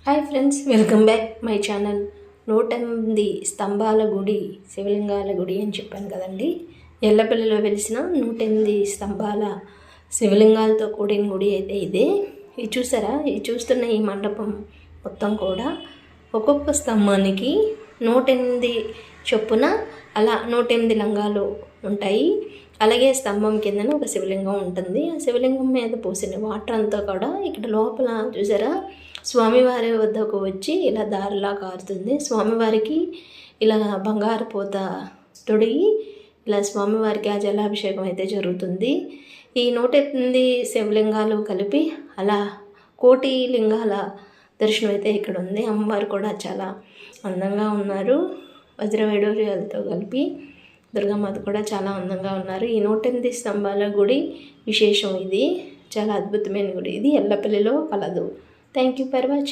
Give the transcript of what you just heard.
Hi friends, welcome back my channel. 108 స్తంభాల గుడి, శివలింగాల గుడి అని చెప్పాను కదండి. ఎల్లపల్లిలో వెలిసిన 108 స్తంభాల శివలింగాలతో కూడిన గుడి అయితే ఇదే. ఇది చూసారా, ఇది చూస్తున్న ఈ మండపం మొత్తం కూడా ఒక్కొక్క స్తంభానికి 108 చొప్పున అలా 108 లింగాలు ఉంటాయి. అలాగే స్తంభం కిందన ఒక శివలింగం ఉంటుంది. ఆ శివలింగం మీద పోసిన వాటర్ అంతా కూడా ఇక్కడ లోపల చూసారా, స్వామివారి వద్దకు వచ్చి ఇలా దారిలా కారుతుంది. స్వామివారికి ఇలా బంగారు పూత తొడిగి ఇలా స్వామివారికి ఆ జలాభిషేకం అయితే జరుగుతుంది. ఈ 108 శివలింగాలు కలిపి అలా 1,00,00,000 లింగాల దర్శనం అయితే ఇక్కడ ఉంది. అమ్మవారు కూడా చాలా అందంగా ఉన్నారు. వజ్ర వైడూర్యాలతో కలిపి దుర్గామాత కూడా చాలా అందంగా ఉన్నారు. ఈ 108 స్తంభాల గుడి విశేషం ఇది. చాలా అద్భుతమైన గుడి ఇది. ఎల్లపల్లిలో కలదు. Thank you for watching.